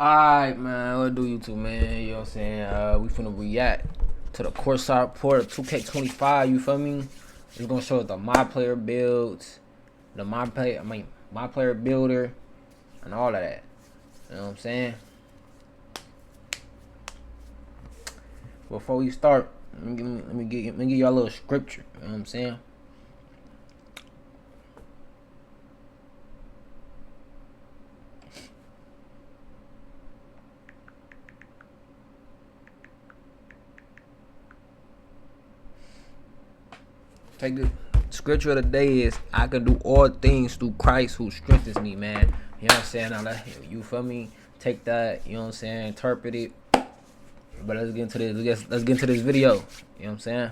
Alright, man, what do YouTube, man? You know what I'm saying? We finna react to the courtside report of 2K25, you feel me? It's gonna show us the my player builds, my player builder, and all of that. You know what I'm saying? Before we start, let me give y'all a little scripture. You know what I'm saying? Take the scripture of the day is I can do all things through Christ who strengthens me, man. You know what I'm saying? Now you feel me? Take that, you know what I'm saying, interpret it. But let's get into this. Let's get into this video. You know what I'm saying?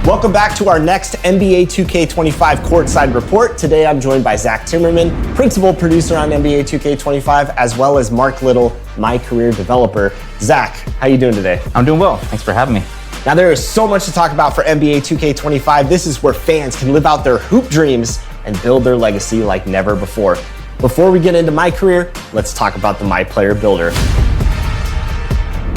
Welcome back to our next NBA 2K25 courtside report. Today I'm joined by Zach Timmerman, principal producer on NBA 2K25, as well as Mark Little, my career developer. Zach, how you doing today? I'm doing well. Thanks for having me. Now there is so much to talk about for NBA 2K25. This is where fans can live out their hoop dreams and build their legacy like never before. Before we get into my career, let's talk about the My Player Builder.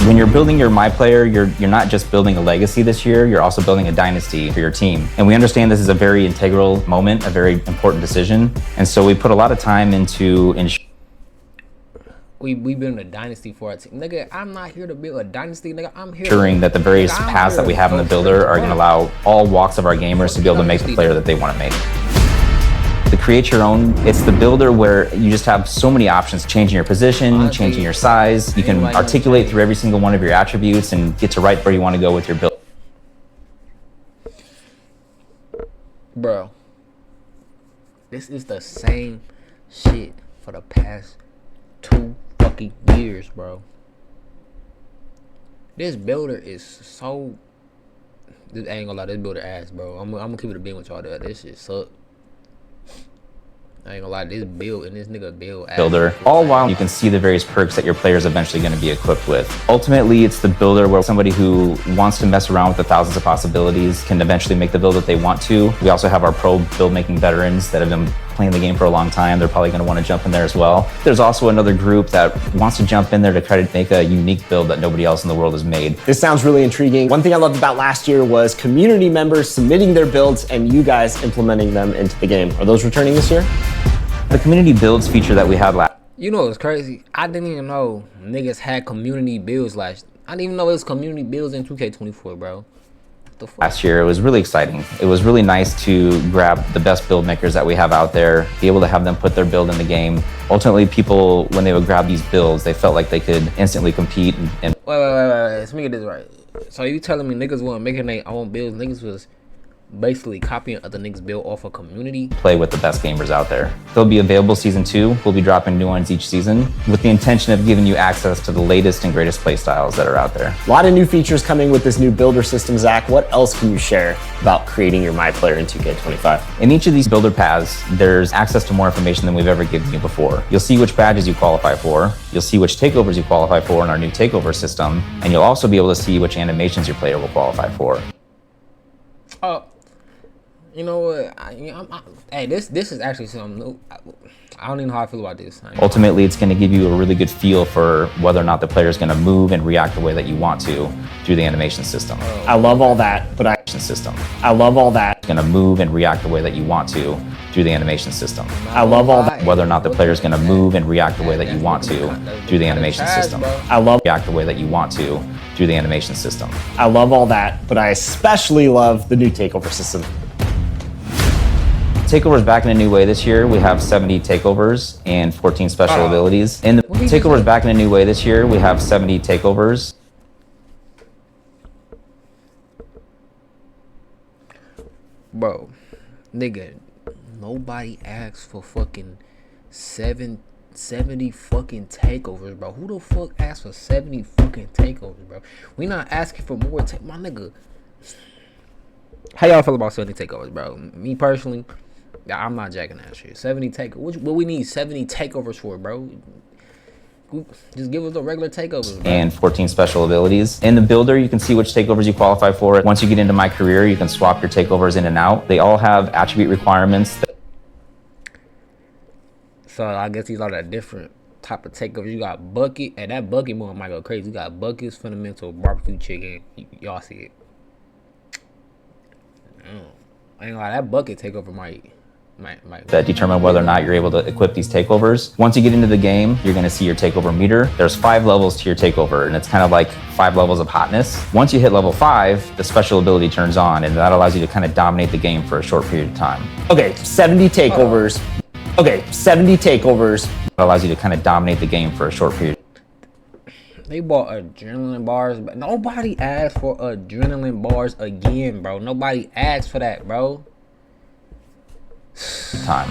When you're building your My Player, you're not just building a legacy this year, you're also building a dynasty for your team. And we understand this is a very integral moment, a very important decision. And so we put a lot of time into We building a dynasty for our team. Nigga, I'm not here to build a dynasty, nigga. I'm here ensuring that the various paths that we have in the builder are gonna allow all walks of our gamers to be able to make the player that they wanna make. To create your own, it's the builder where you just have so many options, changing your position, changing your size. You can articulate through every single one of your attributes and get to right where you wanna go with your build. Bro, this is the same shit for the past 2 fucking years, bro. This builder is so... I ain't gonna lie, this builder ass, bro. I'm gonna keep it a being with y'all there. This shit suck. I ain't gonna lie, this build and this nigga builder, all while you can see the various perks that your player is eventually going to be equipped with. Ultimately, it's the builder where somebody who wants to mess around with the thousands of possibilities can eventually make the build that they want to. We also have our pro build making veterans that have been playing the game for a long time. They're probably going to want to jump in there as well. There's also another group that wants to jump in there to try to make a unique build that nobody else in the world has made. This sounds really intriguing. One thing I loved about last year was community members submitting their builds and you guys implementing them into the game. Are those returning this year? The community builds feature that we had last. You know what's crazy? I didn't even know niggas had community builds last. I didn't even know it was community builds in 2K24, bro. Last year, it was really exciting. It was really nice to grab the best build makers that we have out there, be able to have them put their build in the game. Ultimately, people, when they would grab these builds, they felt like they could instantly compete. And wait. Let me get this right. So you telling me niggas weren't making their own builds? Niggas was basically copying other niggas build off a community? Play with the best gamers out there. They'll be available season 2. We'll be dropping new ones each season with the intention of giving you access to the latest and greatest play styles that are out there. A lot of new features coming with this new builder system, Zach. What else can you share about creating your My Player in 2K25? In each of these builder paths, there's access to more information than we've ever given you before. You'll see which badges you qualify for. You'll see which takeovers you qualify for in our new takeover system. And you'll also be able to see which animations your player will qualify for. You know what? Hey, this is actually something new. I don't even know how I feel about this. Ultimately, it's going to give you a really good feel for whether or not the player is going to move and react the way that you want to through the animation system. I love all that, but I love all that. Going to move and react the way that you want to through the animation system. I love all that. Whether or not the player is going to move and react the way that you want to through the animation system. I love react the way that you want to through the animation system. I love all that, but I especially love the new takeover system. Takeovers back in a new way this year. We have 70 takeovers and 14 special abilities. And the takeovers back in a new way this year. We have 70 takeovers. Bro, nigga, nobody asked for fucking 70 fucking takeovers, bro. Who the fuck asked for 70 fucking takeovers, bro? We not asking for more my nigga. How y'all feel about 70 takeovers, bro? Me personally, I'm not jacking that shit. 70 takeovers. What we need 70 takeovers for, bro? Just give us the regular takeovers, bro. And 14 special abilities. In the builder, you can see which takeovers you qualify for. Once you get into My Career, you can swap your takeovers in and out. They all have attribute requirements. So I guess these are the different type of takeovers. You got bucket, and that bucket mode might go crazy. You got buckets, fundamental, barbecue chicken. Y'all see it. I ain't gonna lie, that bucket takeover might that determine whether or not you're able to equip these takeovers. Once you get into the game, you're going to see your takeover meter. There's 5 levels to your takeover, and it's kind of like 5 levels of hotness. Once you hit level 5, the special ability turns on, and that allows you to kind of dominate the game for a short period of time. Okay, 70 takeovers. Okay, 70 takeovers. It allows you to kind of dominate the game for a short period. They bought adrenaline bars, but nobody asked for adrenaline bars again, bro. Nobody asked for that, bro. Time.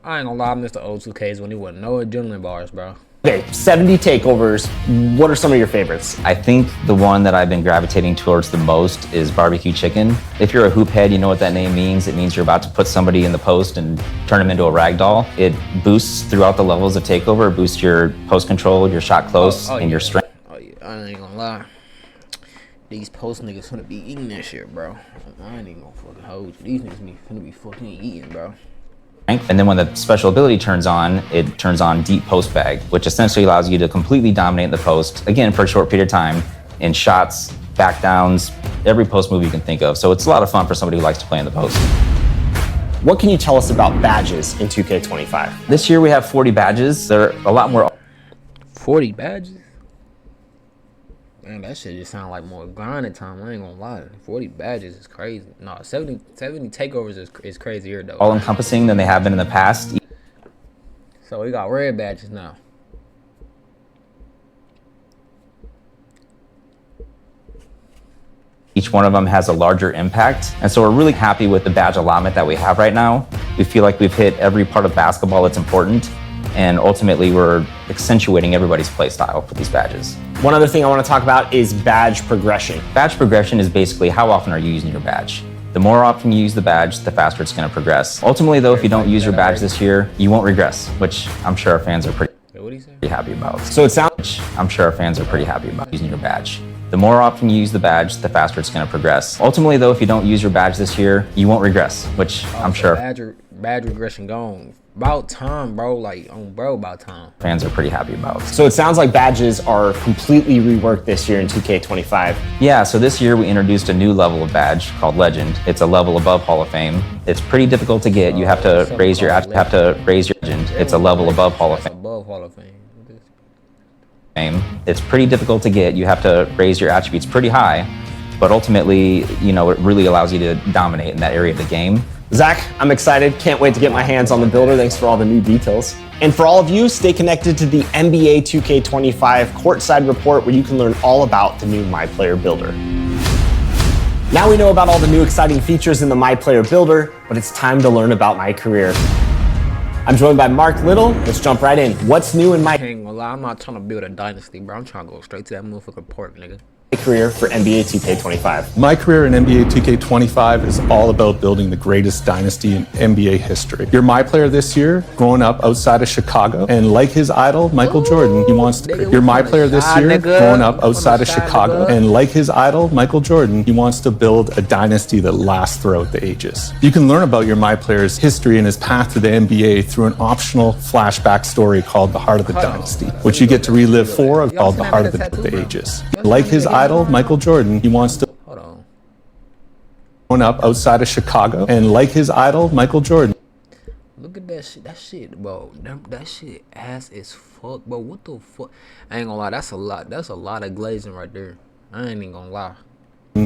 I ain't gonna lie, I missed the old 2Ks when there wasn't no adrenaline bars, bro. Okay, 70 takeovers. What are some of your favorites? I think the one that I've been gravitating towards the most is barbecue chicken. If you're a hoop head, you know what that name means. It means you're about to put somebody in the post and turn them into a rag doll. It boosts throughout the levels of takeover. It boosts your post control, your shot close, and your strength. Oh yeah, I ain't gonna lie. These post niggas finna be eating that shit, bro. I ain't even gonna fucking hold you. These niggas finna be fucking eating, bro. And then when the special ability turns on, it turns on deep post bag, which essentially allows you to completely dominate the post, again, for a short period of time, in shots, back downs, every post move you can think of. So it's a lot of fun for somebody who likes to play in the post. What can you tell us about badges in 2K25? This year we have 40 badges. They're a lot more. 40 badges? Man, that shit just sound like more grinding time. I ain't gonna lie. 40 badges is crazy. No, 70 takeovers is crazier though. All encompassing than they have been in the past. So we got red badges now. Each one of them has a larger impact. And so we're really happy with the badge allotment that we have right now. We feel like we've hit every part of basketball that's important. And ultimately, we're accentuating everybody's play style for these badges. One other thing I want to talk about is badge progression. Badge progression is basically how often are you using your badge. The more often you use the badge, the faster it's going to progress. Ultimately, though, if you don't use your badge this year, you won't regress, which I'm sure our fans are pretty happy about. So it sounds... I'm sure our fans are pretty happy about using your badge. The more often you use the badge, the faster it's going to progress. Ultimately, though, if you don't use your badge this year, you won't regress, which I'm sure... Badge regression gone. About time, bro. Like, about time. Fans are pretty happy about. So it sounds like badges are completely reworked this year in 2K25. Yeah, so this year we introduced a new level of badge called Legend. It's a level above Hall of Fame. It's pretty difficult to get. You have to raise your Legend. It's a level above Hall of Fame. Above Hall of Fame. It's pretty difficult to get. You have to raise your attributes pretty high, but ultimately, you know, it really allows you to dominate in that area of the game. Zach, I'm excited. Can't wait to get my hands on the builder. Thanks for all the new details. And for all of you, stay connected to the NBA 2K25 Courtside Report, where you can learn all about the new MyPlayer Builder. Now we know about all the new exciting features in the MyPlayer Builder, but it's time to learn about my career. I'm joined by Mark Little. Let's jump right in. What's new in my... I ain't gonna lie, I'm not trying to build a dynasty, bro. I'm trying to go straight to that motherfucking pork, nigga. career for NBA 2K25. My career in NBA 2K25 is all about building the greatest dynasty in NBA history. You're my player this year, growing up outside of Chicago, and like his idol, Michael Jordan, he wants to... You're my player this year, growing up outside of Chicago, and like his idol, Michael Jordan, he wants to build a dynasty that lasts throughout the ages. You can learn about your my player's history and his path to the NBA through an optional flashback story called The Heart of the Dynasty, which you get to relive four of, called The Heart of the Ages. Like his idol, Michael Jordan, he wants to... Growing up outside of Chicago, and like his idol, Michael Jordan. Look at that shit, bro. That shit ass as fuck, bro. What the fuck? I ain't gonna lie, that's a lot of glazing right there. I ain't even gonna lie.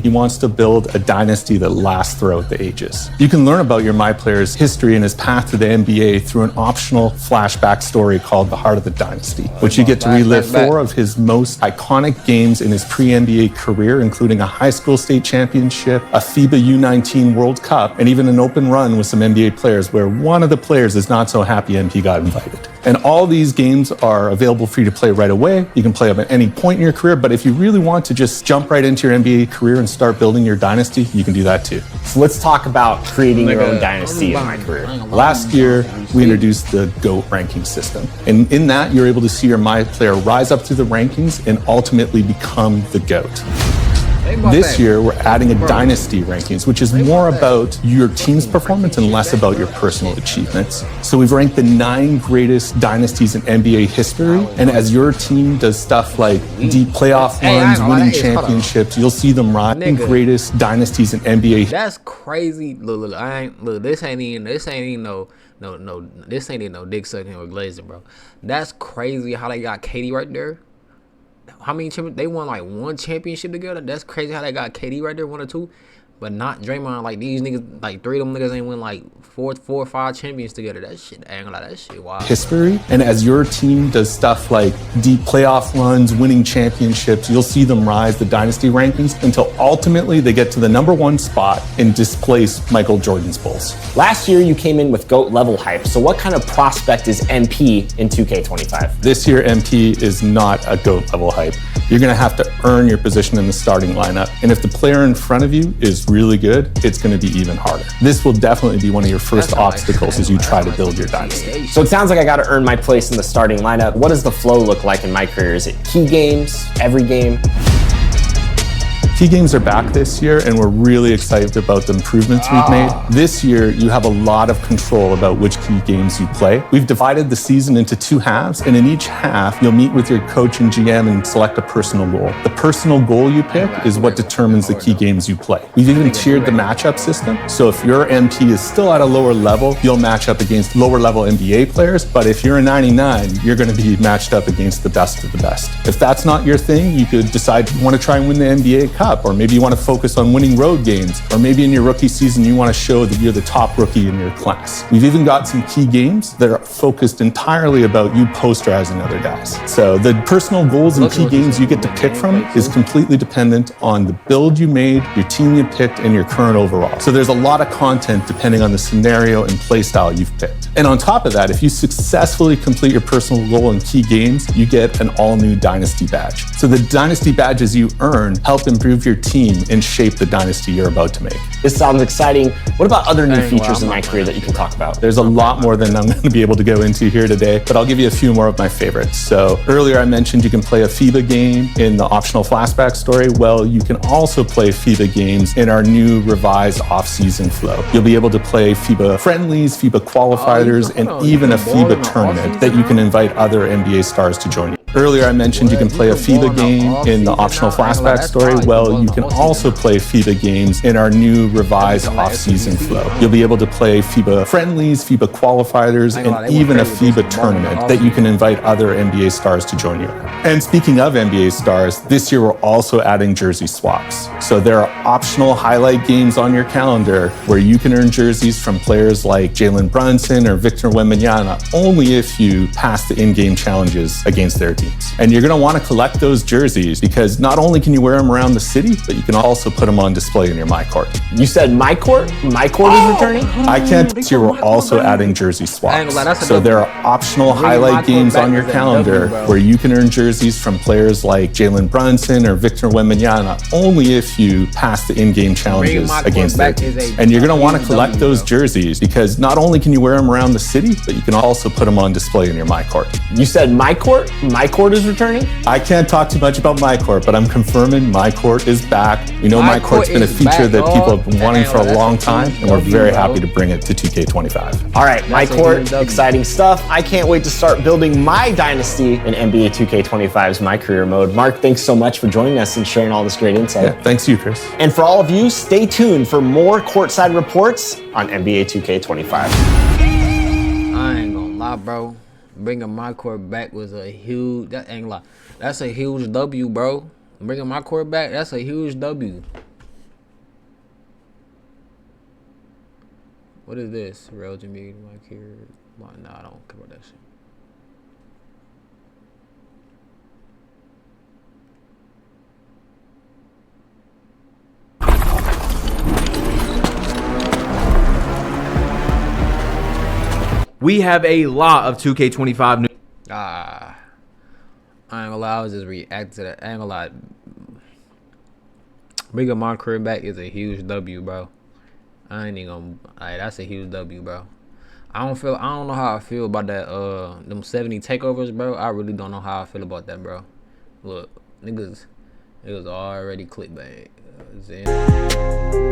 He wants to build a dynasty that lasts throughout the ages. You can learn about your my player's history and his path to the NBA through an optional flashback story called The Heart of the Dynasty, which you get to relive four of his most iconic games in his pre-NBA career, including a high school state championship, a FIBA U19 World Cup, and even an open run with some NBA players where one of the players is not so happy MP got invited. And all these games are available for you to play right away. You can play them at any point in your career, but if you really want to just jump right into your NBA career and start building your dynasty, you can do that too. So let's talk about creating your own dynasty in my career. Last year, we introduced the GOAT ranking system. And in that, you're able to see your my player rise up through the rankings and ultimately become the GOAT. This year, we're adding a dynasty rankings, which is more about your team's performance and less about your personal achievements. So we've ranked the 9 greatest dynasties in NBA history. And as your team does stuff like deep playoff runs, winning championships, you'll see them rise. Greatest dynasties in NBA. That's crazy. Look, this ain't even no dick sucking or glazing, bro. That's crazy how they got KD right there. How many champions? They won like 1 championship together. That's crazy how they got KD right there, 1 or 2. But not Draymond. Like these niggas, like 3 of them niggas ain't win like 4 or 5 champions together. That shit, I ain't gonna lie, that shit wild. History. And as your team does stuff like deep playoff runs, winning championships, you'll see them rise the dynasty rankings until ultimately they get to the #1 spot and displace Michael Jordan's Bulls. Last year, you came in with GOAT level hype. So what kind of prospect is MP in 2K25? This year, MP is not a GOAT level hype. You're gonna have to earn your position in the starting lineup. And if the player in front of you is really good, it's going to be even harder. This will definitely be one of your first obstacles as you try to build your dynasty. So it sounds like I got to earn my place in the starting lineup. What does the flow look like in my career? Is it key games, every game? Key games are back this year, and we're really excited about the improvements we've made. This year, you have a lot of control about which key games you play. We've divided the season into 2 halves, and in each half, you'll meet with your coach and GM and select a personal goal. The personal goal you pick is what determines the key games you play. We've even tiered the matchup system, so if your MP is still at a lower level, you'll match up against lower level NBA players, but if you're a 99, you're going to be matched up against the best of the best. If that's not your thing, you could decide you want to try and win the NBA Cup, or maybe you want to focus on winning road games, or maybe in your rookie season you want to show that you're the top rookie in your class. We've even got some key games that are focused entirely about you posterizing other guys. So the personal goals and key games you get to pick from is completely dependent on the build you made, your team you picked, and your current overall. So there's a lot of content depending on the scenario and play style you've picked. And on top of that, if you successfully complete your personal goal in key games, you get an all-new Dynasty badge. So the Dynasty badges you earn help improve your team and shape the dynasty you're about to make. This sounds exciting. What about other new features in my career that you can talk about? There's a lot more than I'm going to be able to go into here today, but I'll give you a few more of my favorites. So earlier I mentioned you can play a FIBA game in the optional flashback story. Well, you can also play FIBA games in our new revised off-season flow. You'll be able to play FIBA friendlies, FIBA qualifiers, and even a FIBA tournament that you can invite other NBA stars to join you. Earlier I mentioned you can play a FIBA game in the optional flashback story. Well, you can also play FIBA games in our new revised off-season flow. You'll be able to play FIBA friendlies, FIBA qualifiers, and even a FIBA tournament that you can invite other NBA stars to join you. And speaking of NBA stars, this year we're also adding jersey swaps. So there are optional highlight games on your calendar where you can earn jerseys from players like Jalen Brunson or Victor Wembanyama only if you pass the in-game challenges against their teams. And you're going to want to collect those jerseys because not only can you wear them around the city, but you can also put them on display in your My Court. You said My Court? My Court is returning? I can't. This year we're also adding jersey swaps. So there are optional highlight games on your calendar where you can earn jerseys from players like Jalen Brunson or Victor Wembanyama only if you pass the in-game challenges against their teams. And you're going to want to collect those jerseys because not only can you wear them around the city, but you can also put them on display in your My Court. You said My Court? My Court is returning? I can't talk too much about My Court, but I'm confirming My Court is back. We know My Court's been a feature that people have been wanting for a long time, and we're very happy to bring it to 2K25. All right, My Court, exciting stuff. I can't wait to start building my dynasty in NBA 2K25's My Career mode. Mark, thanks so much for joining us and sharing all this great insight. Yeah, thanks to you, Chris. And for all of you, stay tuned for more courtside reports on NBA 2K25. I ain't gonna lie, bro. Bringing My Court back was a huge. That ain't lie. That's a huge W, bro. Bringing My Court back, that's a huge W. What is this? Real Jimmy, My Career. Nah, I don't care about that shit. We have a lot of 2K25 news. I ain't gonna lie, I was just reacting to that. I ain't gonna lie. Bringing My career back is a huge W, bro. I ain't even gonna. That's a huge W, bro. I don't know how I feel about that. Them 70 takeovers, bro. I really don't know how I feel about that, bro. Look, niggas, it was already clickbait. Zen.